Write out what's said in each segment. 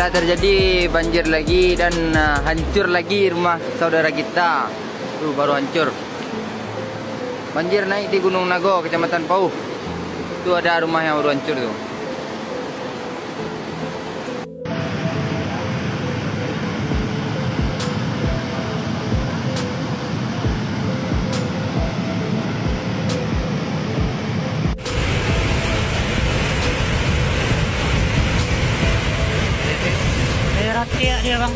Telah terjadi banjir lagi dan hancur lagi rumah saudara kita. Tuh baru hancur. Banjir naik di Gunung Nago, Kecamatan Pauh. Itu ada rumah yang baru hancur tuh. Daerah Tiak dia bang.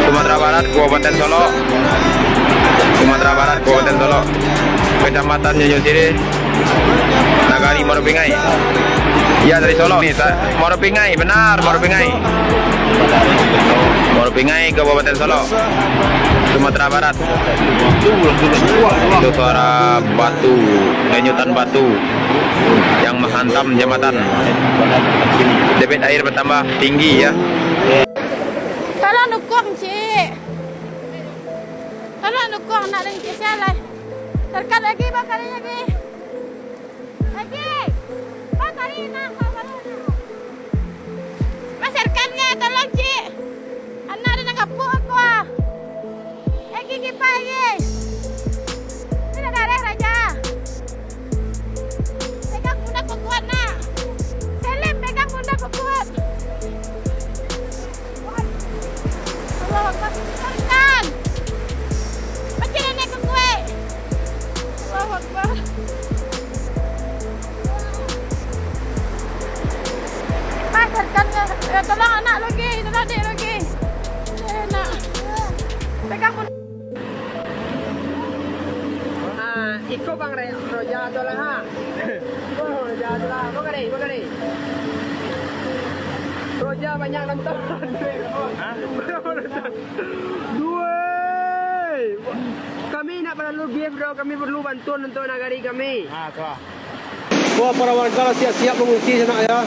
Sumatera Barat, Kabupaten Solo. Sumatera Barat, Kabupaten Solo. Kecamatan Nyunjung Siri, Nagari, Moropingai. Iya dari Solo nih, Moropingai, benar Moropingai. Moropingai, Kabupaten Solo, Sumatera Barat. Itu suara batu, lenyutan batu yang menghantam jembatan. Debit air bertambah tinggi ya. Tolong dukung cik. Tolong dukung nak dan cik sialai. Terkat lagi bakar lagi. Lagi. Bakar nak bakar nak. Mas serkannya tolong cik. Anak ada nak kapuk aku ah. Lagi kipai lagi. Ini darah raja. Pegang pundak kuat nak. Selim pegang pundak kuat. Allah Akbar, serkan. Macam nenek ke gue. Allah Akbar. Pak, serkan ya, tolong anak lagi, tolong adik lagi. Nak. Pegang pun. Iko bang Roja atolah ha. Roja atolah. Bagari. Roja banyak nonton. Hah? Dua. Kami nak perlu game bro, kami perlu bantuan untuk negara kami. Wah, para warga siap-siap mengungsi sana ya.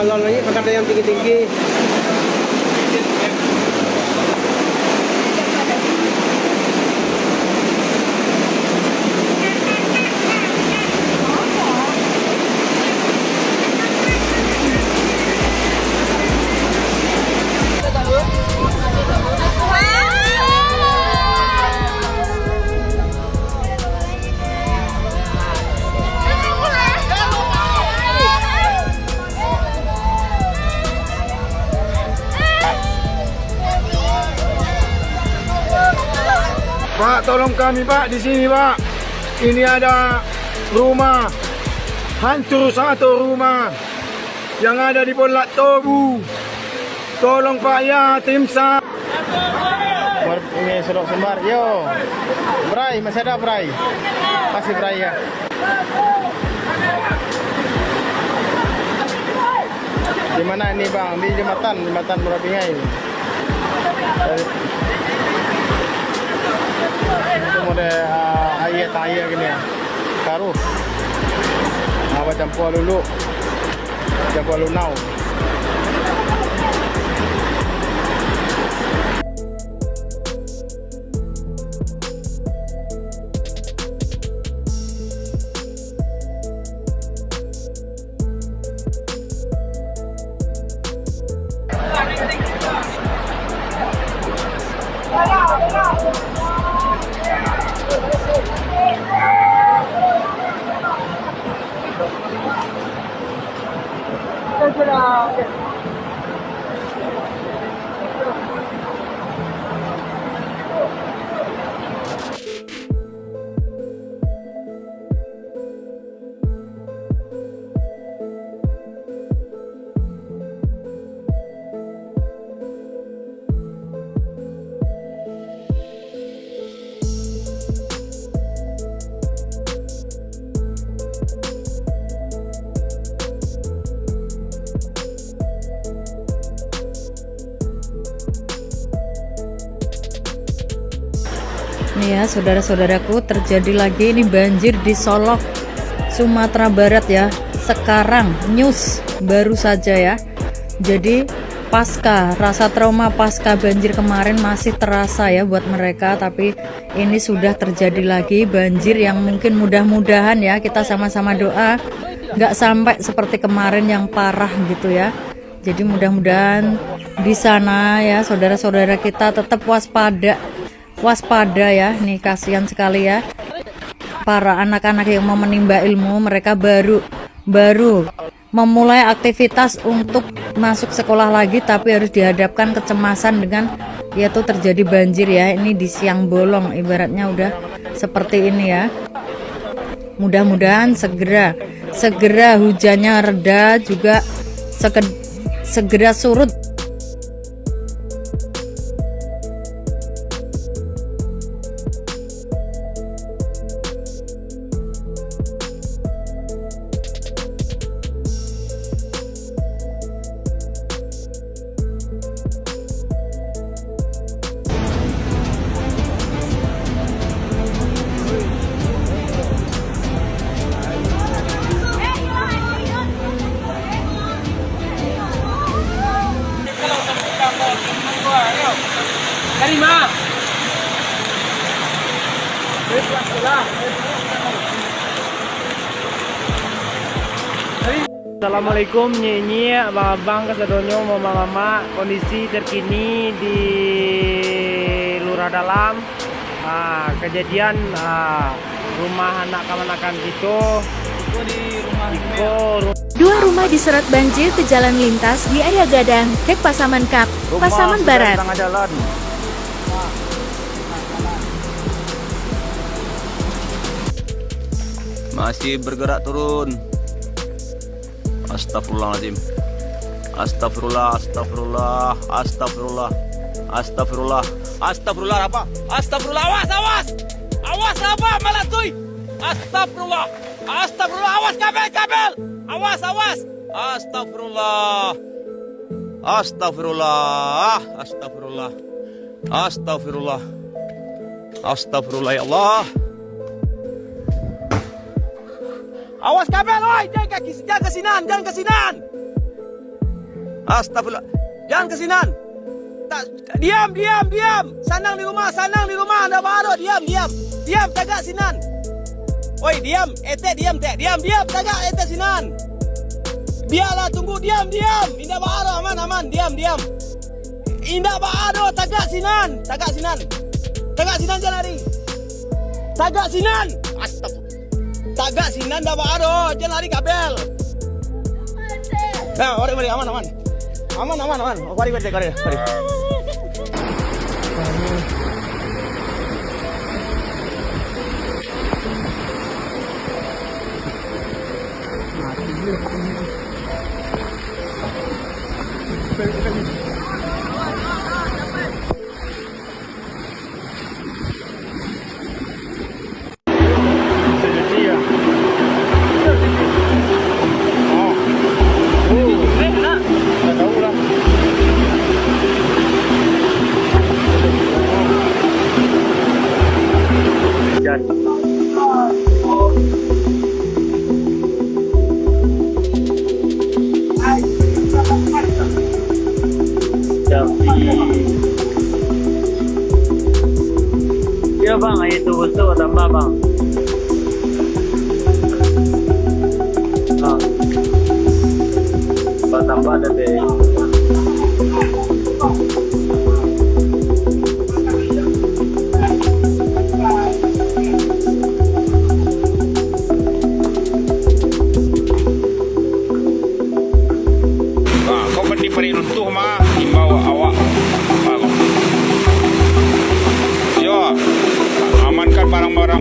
Lalu lagi pakai yang tinggi-tinggi. Pak, tolong kami Pak di sini Pak. Ini ada rumah hancur, satu rumah yang ada di Polak Tobu. Tolong Pak ya, tim SAR. Ini Surok Sumbar. Yo. Bray, masih ada Bray. Masih Bray ya. Di mana ini Bang? Di jembatan Moropingai. Itu mode air gini ya. Karuh. Apa campur dulu. Campur lunau. Nih ya saudara-saudaraku, terjadi lagi ini banjir di Solok, Sumatera Barat ya. Sekarang news baru saja ya. Jadi rasa trauma pasca banjir kemarin masih terasa ya buat mereka, tapi ini sudah terjadi lagi banjir yang mungkin mudah-mudahan ya kita sama-sama doa nggak sampai seperti kemarin yang parah gitu ya. Jadi mudah-mudahan di sana ya saudara-saudara kita tetap waspada ya. Nih kasihan sekali ya para anak-anak yang mau menimba ilmu, mereka baru memulai aktivitas untuk masuk sekolah lagi, tapi harus dihadapkan kecemasan dengan yaitu terjadi banjir ya. Ini di siang bolong ibaratnya udah seperti ini ya. Mudah-mudahan segera hujannya reda juga, segera surut. Assalamualaikum nyi abang-abang kesedonyo mama-mama, kondisi terkini di Lurah Dalam. Kejadian rumah anak kemanakan gitu. Dua rumah diseret banjir ke jalan lintas di area Gadang, Kek Pasaman Kap, Pasaman Barat. Masih bergerak turun. Astagfirullahaladzim. Astagfirullah. Astagfirullah apa? Astagfirullah, awas apa malah cuy. Astagfirullah, awas kabel. Awas. Astagfirullah ya Allah. Awas kabel, oi, jangan kesinan. Astagfirullah, jangan kesinan. Diam. Sanang di rumah, anda baru diam. Tagak sinan. Oi, diam, diam, tagak sinan. Biarlah tunggu, diam. Indah baru aman, diam. Indah baru tagak sinan. Tagak sinan jangan lari. Tagak sinan. Astagfirullah. Tagak sinan dah baru, jangan lari kabel. Nah, mari aman. Mari. Iya bang, itu butuh tambah bang. Tambah ada deh. Kau beri runtuh mah himbau awak. Yo, amankan barang-barang.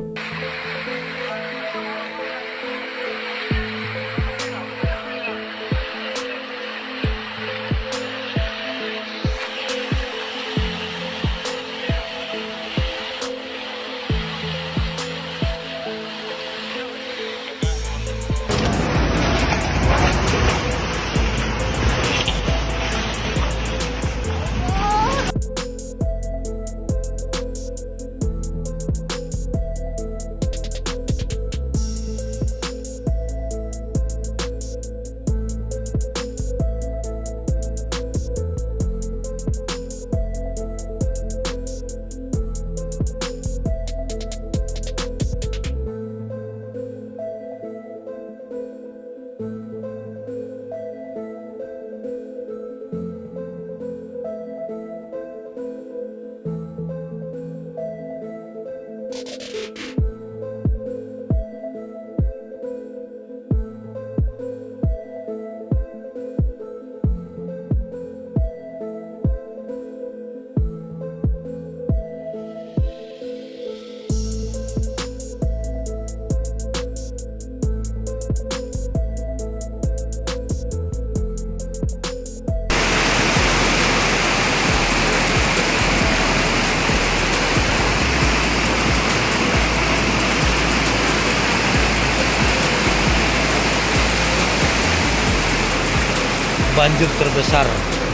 banjir terbesar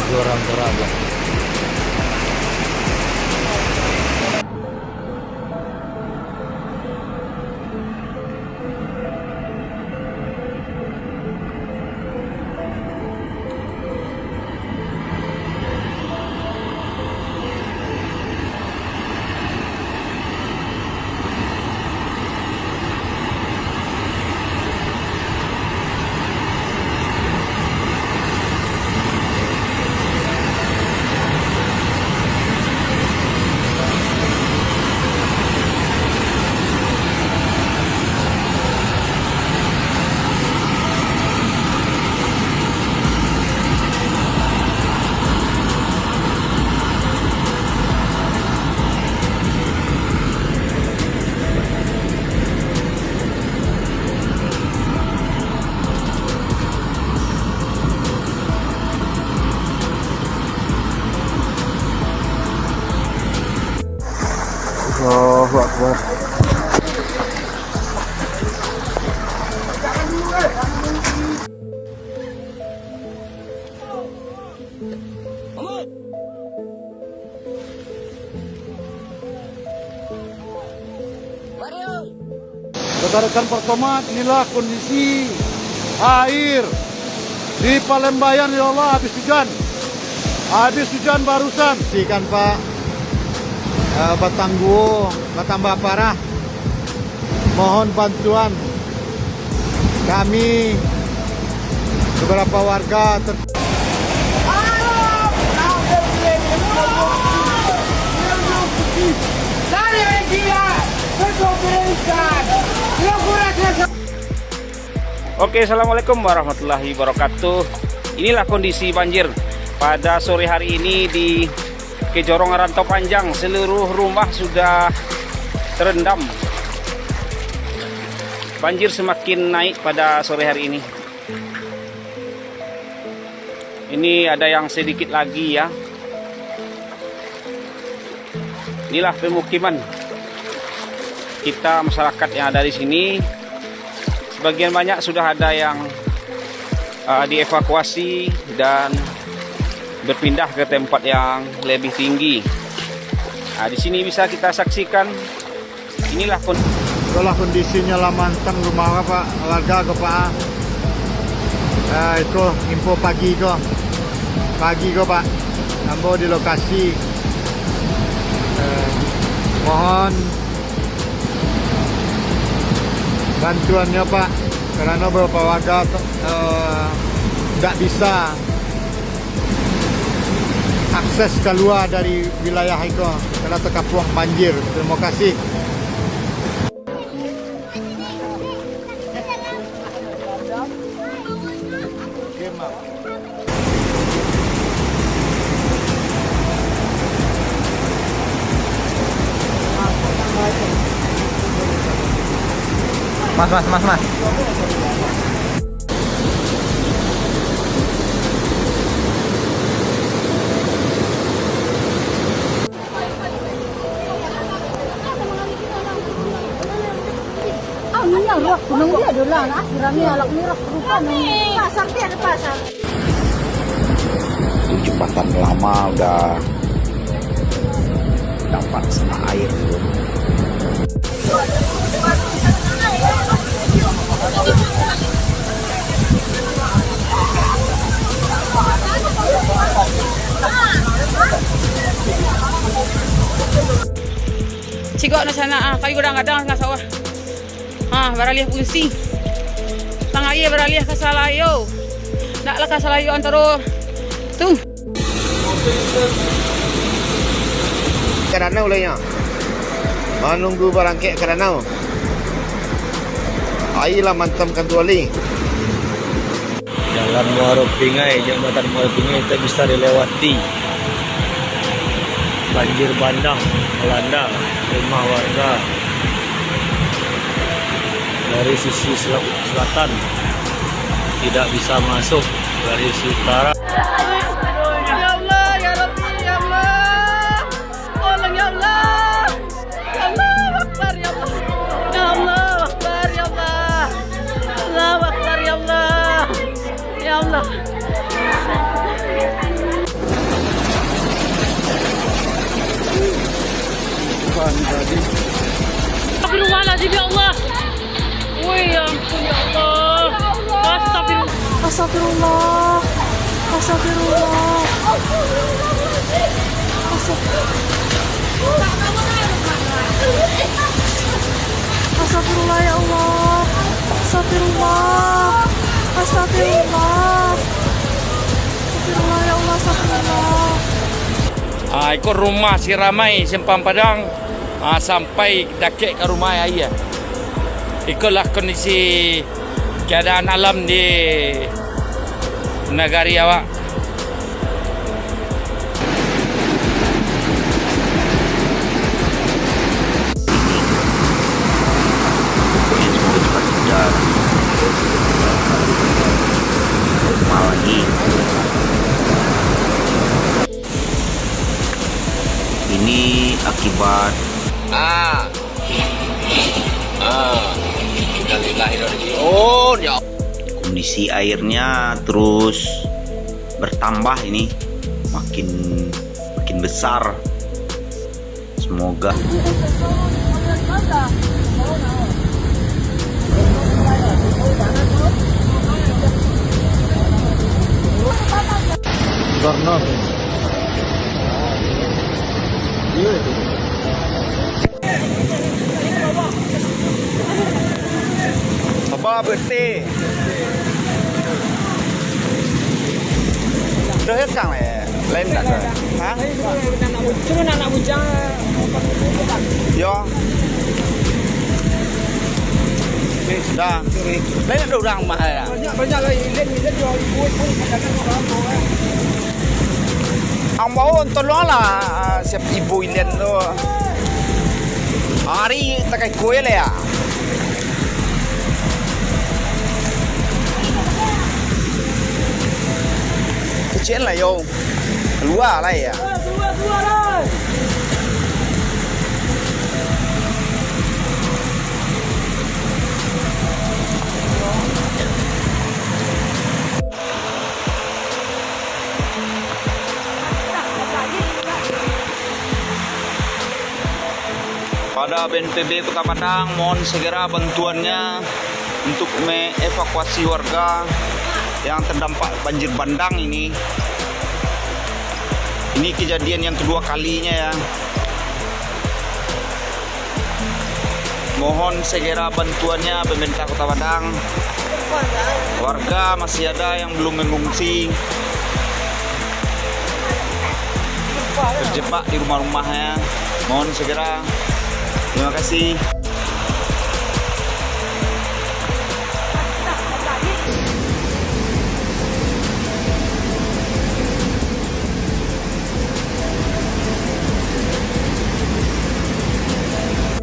di orang Toraja. Allahu Akbar. Rekan-rekan Perkomat, inilah kondisi air di Palembayan. Ya Allah, habis hujan barusan. Ikan Pak, Batangguo bertambah parah. Mohon bantuan kami, beberapa warga Oke, assalamualaikum warahmatullahi wabarakatuh. Inilah kondisi banjir pada sore hari ini di Kejorong Rantau Panjang. Seluruh rumah sudah terendam. Banjir semakin naik pada sore hari ini. Ini ada yang sedikit lagi ya. Inilah pemukiman kita, masyarakat yang ada di sini. Sebagian banyak sudah ada yang dievakuasi dan berpindah ke tempat yang lebih tinggi. Nah, di sini bisa kita saksikan inilah kondisinya lamantang rumah Pak, warga ke Pak. Itu info pagi ko Pak, ambo di lokasi. Mohon bantuannya Pak, karena beberapa warga tidak bisa akses keluar dari wilayah itu karena terkapung banjir. Terima kasih. Mas. Gunung dia adalah akhirannya alak merah rupa pasar dia ada pasar. Itu jembatan lama udah dapat sama air itu. Cikok na sana kayu gadang-gadang nga sawah. Baralih fungsi. Tangaye baralih kasalayo. Naklah kasalayo antara tu. Karena ulahnya. Menunggu barangkek karena. Ayolah mantapkan tuali. Jalan Muara Pingai, jembatan Muara Pingai tak bisa dilewati. Banjir bandang melanda rumah warga dari sisi selatan, tidak bisa masuk dari sisi utara. Ya Allah, ya Rabbi, ya Allah. Tolong ya Allah. Ya Allah, Akbar ya Allah. Ya Allah, Akbar ya Allah. Allah Akbar ya Allah. Ya Allah. Astagfirullah. Astagfirullah. Astagfirullah ya Allah. Astagfirullah. Astagfirullah. Astagfirullah ya Allah. Astagfirullah. Ikut rumah si ramai Simpang Padang sampai dakik ke rumah ayah. Ikutlah kondisi keadaan alam di negari awak. Ini akibat kondisi airnya terus bertambah ini, makin besar. Semoga Apa berarti? Udah sekarang lain tak ke? Hah? Cuma anak bujang. Yo. Dah. Lain ada orang mah ya. Banyak lagi. Lihat jual ibu pun kadang-kadang orang. Ang mau tolonglah siap ibu Ilian tu. Hari tak kaya kue le ya. Kecil lah yo. Keluar lah ya. Keluar lah. pada BNPB Kota Padang mohon segera bantuannya untuk mengevakuasi warga yang terdampak banjir bandang ini. Ini kejadian yang kedua kalinya ya. Mohon segera bantuannya pemerintah Kota Padang. Warga masih ada yang belum mengungsi, terjebak di rumah-rumahnya. Mohon segera. Terima kasih.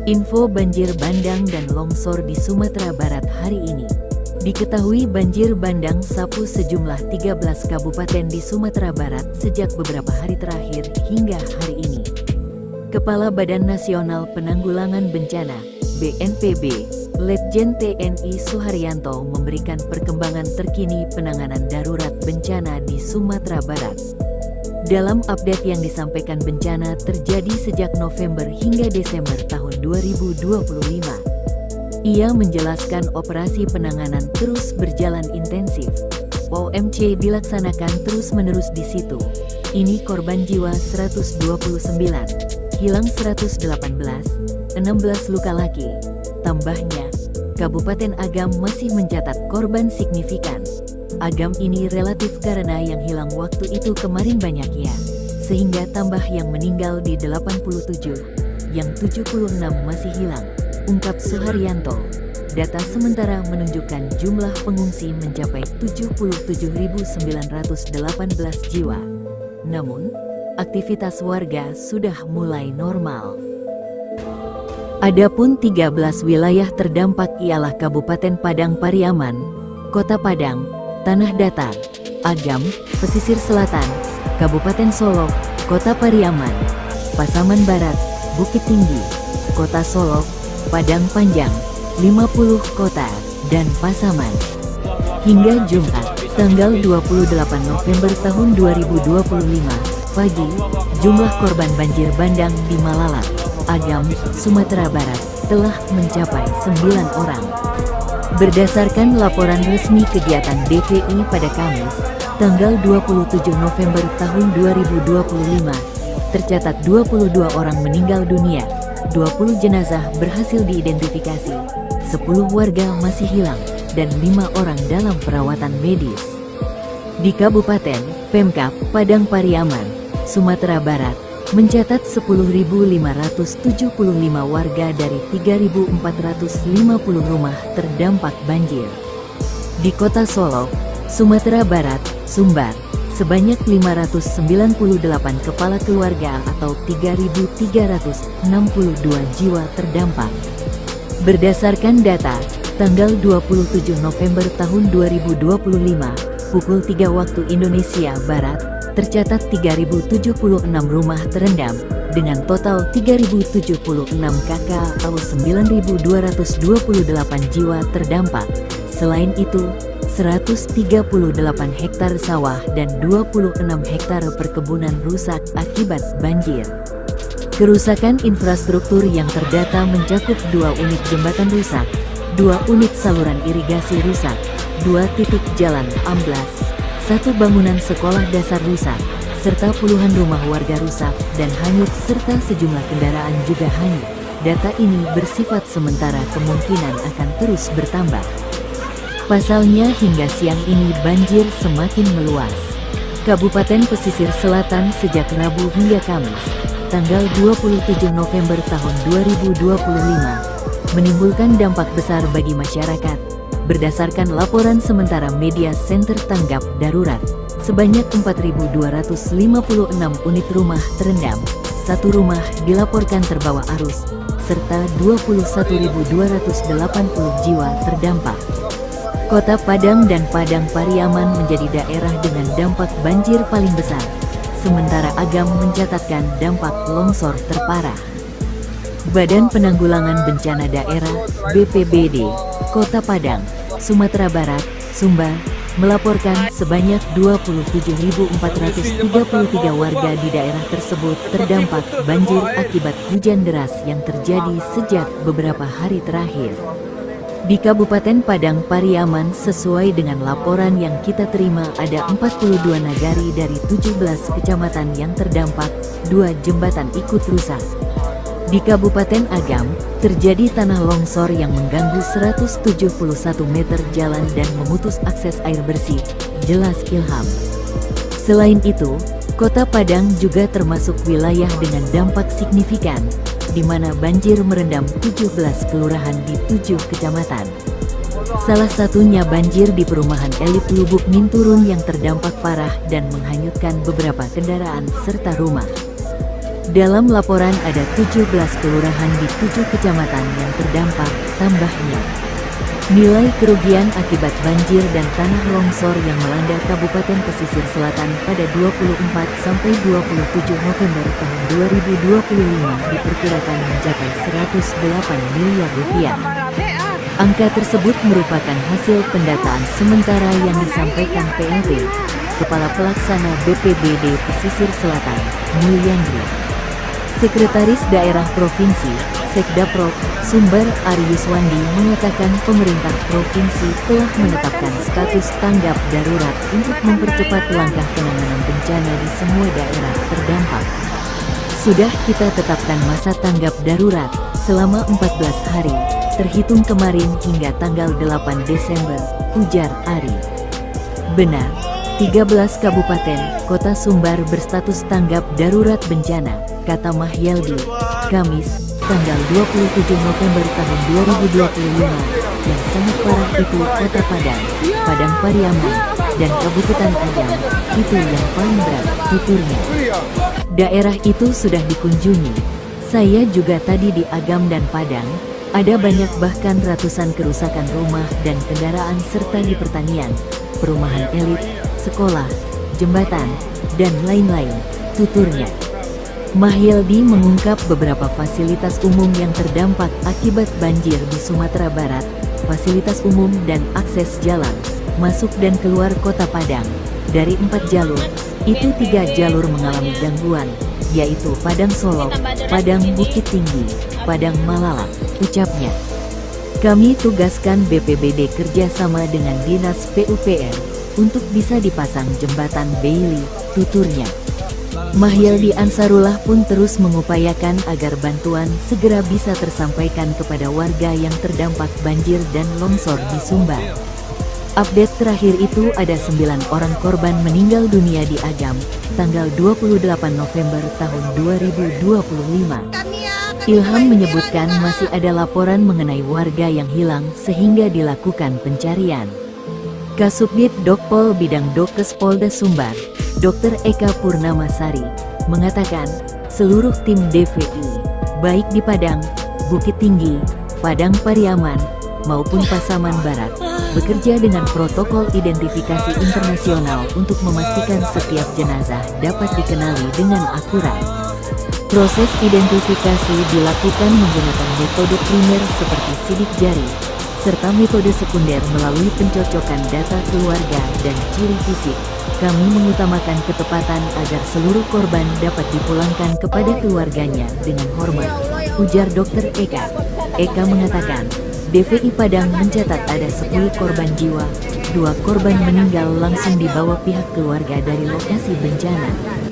Info banjir bandang dan longsor di Sumatera Barat hari ini. Diketahui banjir bandang sapu sejumlah 13 kabupaten di Sumatera Barat sejak beberapa hari terakhir hingga hari ini. Kepala Badan Nasional Penanggulangan Bencana, BNPB, Letjen TNI Suharyanto memberikan perkembangan terkini penanganan darurat bencana di Sumatera Barat. Dalam update yang disampaikan, bencana terjadi sejak November hingga Desember tahun 2025. Ia menjelaskan operasi penanganan terus berjalan intensif. OMC dilaksanakan terus-menerus di situ. Ini korban jiwa 129, hilang 118, 16 luka laki. Tambahnya, Kabupaten Agam masih mencatat korban signifikan. Agam ini relatif karena yang hilang waktu itu kemarin banyak ya, sehingga tambah yang meninggal di 87, yang 76 masih hilang, ungkap Suharyanto. Data sementara menunjukkan jumlah pengungsi mencapai 77.918 jiwa. Namun, aktivitas warga sudah mulai normal. Adapun 13 wilayah terdampak ialah Kabupaten Padang Pariaman, Kota Padang, Tanah Datar, Agam, Pesisir Selatan, Kabupaten Solok, Kota Pariaman, Pasaman Barat, Bukit Tinggi, Kota Solok, Padang Panjang, 50 kota, dan Pasaman. Hingga Jumat, tanggal 28 November tahun 2025, pagi, jumlah korban banjir bandang di Malalat, Agam, Sumatera Barat, telah mencapai 9 orang. Berdasarkan laporan resmi kegiatan DPI pada Kamis, tanggal 27 November tahun 2025, tercatat 22 orang meninggal dunia, 20 jenazah berhasil diidentifikasi, 10 warga masih hilang, dan 5 orang dalam perawatan medis. Di Kabupaten Pemkab Padang Pariaman, Sumatera Barat, mencatat 10.575 warga dari 3.450 rumah terdampak banjir. Di Kota Solok, Sumatera Barat, Sumbar, sebanyak 598 kepala keluarga atau 3.362 jiwa terdampak. Berdasarkan data, tanggal 27 November tahun 2025, pukul 3 waktu Indonesia Barat, tercatat 3.076 rumah terendam, dengan total 3.076 KK atau 9.228 jiwa terdampak. Selain itu, 138 hektar sawah dan 26 hektar perkebunan rusak akibat banjir. Kerusakan infrastruktur yang terdata mencakup 2 unit jembatan rusak, 2 unit saluran irigasi rusak, 2 titik jalan amblas, 1 bangunan sekolah dasar rusak, serta puluhan rumah warga rusak dan hanyut serta sejumlah kendaraan juga hanyut. Data ini bersifat sementara, kemungkinan akan terus bertambah. Pasalnya hingga siang ini banjir semakin meluas. Kabupaten Pesisir Selatan sejak Rabu hingga Kamis, tanggal 27 November tahun 2025, menimbulkan dampak besar bagi masyarakat. Berdasarkan laporan sementara Media Center Tanggap Darurat, sebanyak 4.256 unit rumah terendam, 1 rumah dilaporkan terbawa arus, serta 21.280 jiwa terdampak. Kota Padang dan Padang Pariaman menjadi daerah dengan dampak banjir paling besar, sementara Agam mencatatkan dampak longsor terparah. Badan Penanggulangan Bencana Daerah (BPBD) Kota Padang, Sumatera Barat, Sumbar, melaporkan sebanyak 27.433 warga di daerah tersebut terdampak banjir akibat hujan deras yang terjadi sejak beberapa hari terakhir. Di Kabupaten Padang Pariaman, sesuai dengan laporan yang kita terima, ada 42 nagari dari 17 kecamatan yang terdampak, 2 jembatan ikut rusak. Di Kabupaten Agam, terjadi tanah longsor yang mengganggu 171 meter jalan dan memutus akses air bersih, jelas Ilham. Selain itu, Kota Padang juga termasuk wilayah dengan dampak signifikan, di mana banjir merendam 17 kelurahan di 7 kecamatan. Salah satunya banjir di perumahan elit Lubuk Minturun yang terdampak parah dan menghanyutkan beberapa kendaraan serta rumah. Dalam laporan ada 17 kelurahan di 7 kecamatan yang terdampak, tambahnya. Nilai kerugian akibat banjir dan tanah longsor yang melanda Kabupaten Pesisir Selatan pada 24–27 November tahun 2025 diperkirakan mencapai 108 miliar rupiah. Angka tersebut merupakan hasil pendataan sementara yang disampaikan PLT, Kepala Pelaksana BPBD Pesisir Selatan, Mulyandri. Sekretaris Daerah Provinsi, Sekdaprov, Sumber Ariuswandi mengatakan pemerintah provinsi telah menetapkan status tanggap darurat untuk mempercepat langkah penanganan bencana di semua daerah terdampak. Sudah kita tetapkan masa tanggap darurat selama 14 hari, terhitung kemarin hingga tanggal 8 Desember, ujar Ari. Benar, 13 kabupaten, kota Sumbar berstatus tanggap darurat bencana, kata Mahyaldi, Kamis, tanggal 27 November tahun 2025, yang sangat parah itu Kota Padang, Padang Pariaman, dan Kabupaten Agam, itu yang paling berat, tuturnya. Daerah itu sudah dikunjungi. Saya juga tadi di Agam dan Padang, ada banyak bahkan ratusan kerusakan rumah dan kendaraan serta di pertanian, perumahan elit, sekolah, jembatan, dan lain-lain, tuturnya. Mahyaldi mengungkap beberapa fasilitas umum yang terdampak akibat banjir di Sumatera Barat, fasilitas umum dan akses jalan, masuk dan keluar Kota Padang. Dari 4 jalur, itu 3 jalur mengalami gangguan, yaitu Padang Solok, Padang Bukit Tinggi, Padang Malalak, ucapnya. Kami tugaskan BPBD kerjasama dengan Dinas PUPR untuk bisa dipasang jembatan Bailey, tuturnya. Mahyaldi Ansarullah pun terus mengupayakan agar bantuan segera bisa tersampaikan kepada warga yang terdampak banjir dan longsor di Sumbar. Update terakhir itu ada 9 orang korban meninggal dunia di Agam, tanggal 28 November tahun 2025. Ilham menyebutkan masih ada laporan mengenai warga yang hilang sehingga dilakukan pencarian. Kasubdit Dokpol Bidang Dokes Polda Sumbar, Dr. Eka Purnamasari, mengatakan seluruh tim DVI, baik di Padang, Bukit Tinggi, Padang Pariaman, maupun Pasaman Barat, bekerja dengan protokol identifikasi internasional untuk memastikan setiap jenazah dapat dikenali dengan akurat. Proses identifikasi dilakukan menggunakan metode primer seperti sidik jari, serta metode sekunder melalui pencocokan data keluarga dan ciri fisik. Kami mengutamakan ketepatan agar seluruh korban dapat dipulangkan kepada keluarganya dengan hormat, ujar Dr. Eka. Eka mengatakan, DVI Padang mencatat ada 10 korban jiwa, 2 korban meninggal langsung dibawa pihak keluarga dari lokasi bencana.